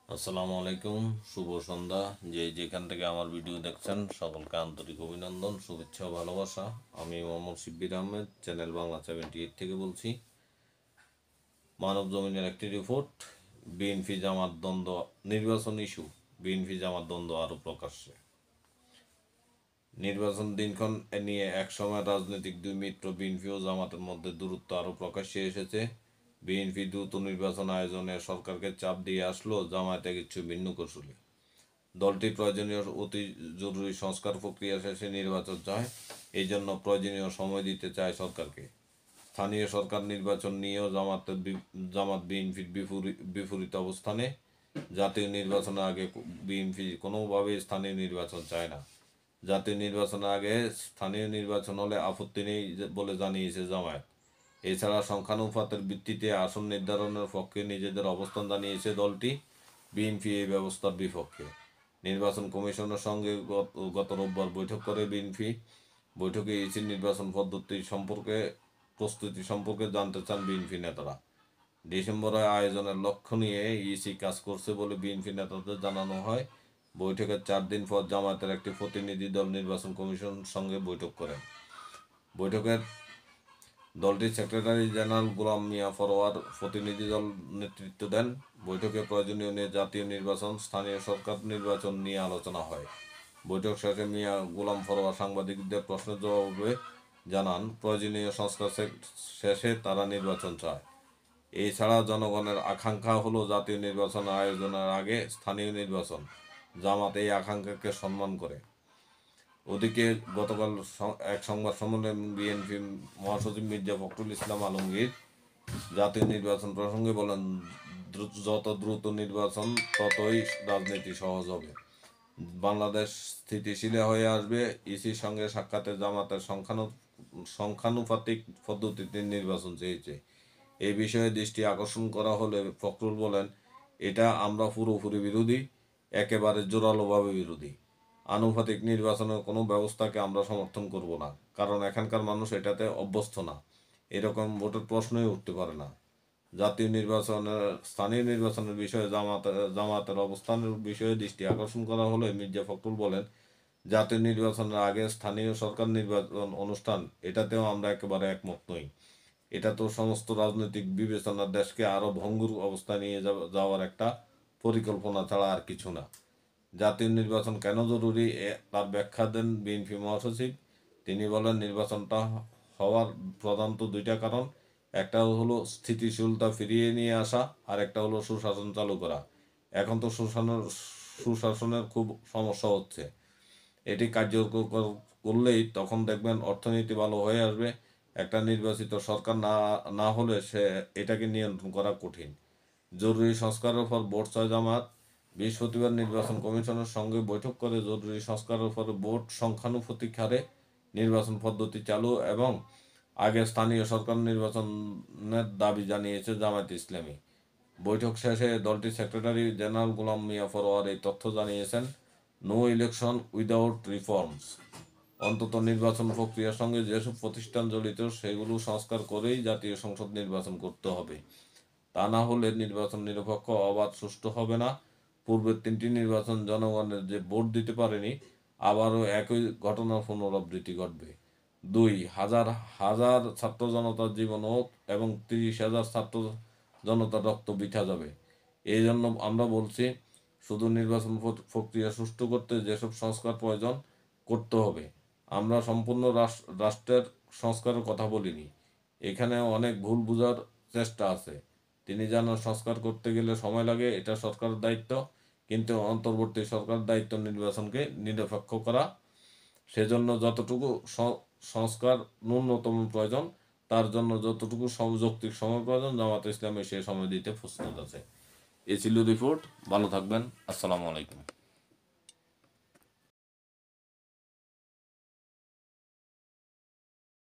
আসসালামু আলাইকুম, শুভ সন্ধ্যা। যেখান থেকে আমার ভিডিও দেখছেন সকলকে আন্তরিক অভিনন্দন, শুভেচ্ছা ও ভালোবাসা। আমি মোহাম্মদ শিব্বির আহমেদ, চ্যানেল বাংলা 78 থেকে বলছি। মানব জমিনের একটি রিপোর্ট। বিএনপি জামাত দ্বন্দ্ব, নির্বাচন ইস্যু। বিএনপি জামাত দ্বন্দ্ব আরও প্রকাশ্যে। নির্বাচন দিনক্ষণ নিয়ে একসময় রাজনৈতিক দুই মিত্র বিএনপি ও জামাতের মধ্যে দূরত্ব আরও প্রকাশ্যে এসেছে। বিএনপি দ্রুত নির্বাচন আয়োজনে সরকারকে চাপ দিয়ে আসলো, জামায়াতে কিছু ভিন্ন কৌশলে। দলটি প্রয়োজনীয় অতি জরুরি সংস্কার প্রক্রিয়া শেষে নির্বাচন চায়, এই জন্য প্রয়োজনীয় সময় দিতে চায় সরকারকে। স্থানীয় সরকার নির্বাচন নিয়েও জামাত বিএনপির বিপরীত অবস্থানে। জাতীয় নির্বাচনের আগে বিএনপি কোনোভাবেই স্থানীয় নির্বাচন চায় না। জাতীয় নির্বাচনের আগে স্থানীয় নির্বাচন হলে আপত্তি নেই বলে জানিয়েছে জামায়াত। এছাড়া সংখ্যানুপাতের ভিত্তিতে আসন নির্ধারণের পক্ষে নিজেদের অবস্থান জানিয়েছে দলটি। বিএনপি এই ব্যবস্থার বিপক্ষে। নির্বাচন কমিশনের সঙ্গে গত রোববার বৈঠক করে বিএনপি। বৈঠকে ইসির নির্বাচন পদ্ধতি সম্পর্কে প্রস্তুতি সম্পর্কে জানতে চান বিএনপি নেতারা। ডিসেম্বরে আয়োজনের লক্ষ্য নিয়ে ইসি কাজ করছে বলে বিএনপি নেতাদের জানানো হয়। বৈঠকের 4 দিন পর জামায়াতের একটি প্রতিনিধি দল নির্বাচন কমিশনের সঙ্গে বৈঠক করেন। বৈঠকের দলটির সেক্রেটারি জেনারেল গোলাম মিয়া ফরওয়ার প্রতিনিধি দল নেতৃত্ব দেন। বৈঠকে প্রয়োজনীয় জাতীয় নির্বাচন, স্থানীয় সরকার নির্বাচন নিয়ে আলোচনা হয়। বৈঠক শেষে মিয়া গোলাম ফরওয়ার সাংবাদিকদের প্রশ্নের জবাবে জানান, প্রয়োজনীয় সংস্কার শেষে তারা নির্বাচন চায়। এছাড়া জনগণের আকাঙ্ক্ষা হলো জাতীয় নির্বাচন আয়োজনের আগে স্থানীয় নির্বাচন। জামাত এই আকাঙ্ক্ষাকে সম্মান করে। ওদিকে গতকাল এক সংবাদ সম্মেলনে বিএনপি মহাসচিব মির্জা ফখরুল ইসলাম আলমগীর জাতীয় নির্বাচন প্রসঙ্গে বলেন, যত দ্রুত নির্বাচন ততই রাজনীতি সহজ হবে। বাংলাদেশ স্থিতিশীল হয়ে আসবে। ইসির সঙ্গে সাক্ষাতে জামাতের সংখ্যানুপাতিক পদ্ধতিতে নির্বাচন চেয়েছে। এই বিষয়ে দৃষ্টি আকর্ষণ করা হলে ফখরুল বলেন, এটা আমরা পুরোপুরি বিরোধী, একেবারে জোরালোভাবে বিরোধী। আনুপাতিক নির্বাচনের কোনো ব্যবস্থাকে আমরা সমর্থন করব না, কারণ এখানকার মানুষ এটাতে অভ্যস্ত না। এরকম ভোটের প্রশ্নই উঠতে পারে না। জাতীয় নির্বাচনের স্থানীয় নির্বাচনের বিষয়ে জামাতের অবস্থানের বিষয়ে দৃষ্টি আকর্ষণ করা হলে মির্জা ফখরুল বলেন, জাতীয় নির্বাচনের আগে স্থানীয় সরকার নির্বাচন অনুষ্ঠান, এটাতেও আমরা একেবারে একমত নই। এটা তো সমস্ত রাজনৈতিক বিবেচনার দেশকে আরও ভঙ্গুর অবস্থায় নিয়ে যাওয়ার একটা পরিকল্পনা ছাড়া আর কিছু না। জাতীয় নির্বাচন কেন জরুরি তার ব্যাখ্যা দেন বিএনপি মহাসচিব। তিনি বলেন, নির্বাচনটা হওয়ার প্রধানত দুইটা কারণ। একটা হলো স্থিতিশীলতা ফিরিয়ে নিয়ে আসা, আর একটা হলো সুশাসন চালু করা। এখন তো সুশাসনের খুব সমস্যা হচ্ছে। এটি কার্যকর করলেই তখন দেখবেন অর্থনীতি ভালো হয়ে আসবে। একটা নির্বাচিত সরকার না না হলে এটাকে নিয়ন্ত্রণ করা কঠিন। জরুরি সংস্কারের পর ভোট চায় জামাত। বৃহস্পতিবার নির্বাচন কমিশনের সঙ্গে বৈঠক করে জরুরি সংস্কারের পর ভোট সংখ্যানুপাতিক হারে নির্বাচন পদ্ধতি চালু এবং আগে স্থানীয় সরকার নির্বাচনের দাবি জানিয়েছে জামায়াতে ইসলামী। বৈঠক শেষে দলটির সেক্রেটারি জেনারেল গোলাম মিয়া ফরওয়ার এই তথ্য জানিয়েছেন, নো ইলেকশন উইদাউট রিফর্মস। অন্তত নির্বাচন প্রক্রিয়ার সঙ্গে যেসব প্রতিষ্ঠান জড়িত সেগুলো সংস্কার করেই জাতীয় সংসদ নির্বাচন করতে হবে। তা না হলে নির্বাচন নিরপেক্ষ, অবাধ, সুষ্ঠু হবে না। পূর্বের 3টি নির্বাচন জনগণের যে ভোট দিতে পারেনি, আবারও একই ঘটনার পুনরাবৃত্তি ঘটবে। 2, হাজার হাজার ছাত্র জনতার জীবন এবং 30,000 ছাত্র জনতার রক্ত বৃথা যাবে। এই জন্য আমরা বলছি, শুধু নির্বাচন প্রক্রিয়া সুষ্ঠু করতে যেসব সংস্কার প্রয়োজন করতে হবে। আমরা সম্পূর্ণ রাষ্ট্রের সংস্কারের কথা বলিনি। এখানে অনেক ভুল বোঝার চেষ্টা আছে। তিনি জানান, সংস্কার করতে গেলে সময় লাগে, এটা সরকারের দায়িত্ব, কিন্তু অন্তর্বর্তী সরকার দায়িত্ব নির্বাচনকে নিরপেক্ষ করা। সেজন্য যতটুকু সংস্কার ন্যূনতম প্রয়োজন, তার জন্য যতটুকু যৌক্তিক সময় প্রয়োজন, জামায়াতে ইসলামী সে সময় দিতে প্রস্তুত আছে। এ ছিল রিপোর্ট। ভালো থাকবেন। আসসালামু আলাইকুম।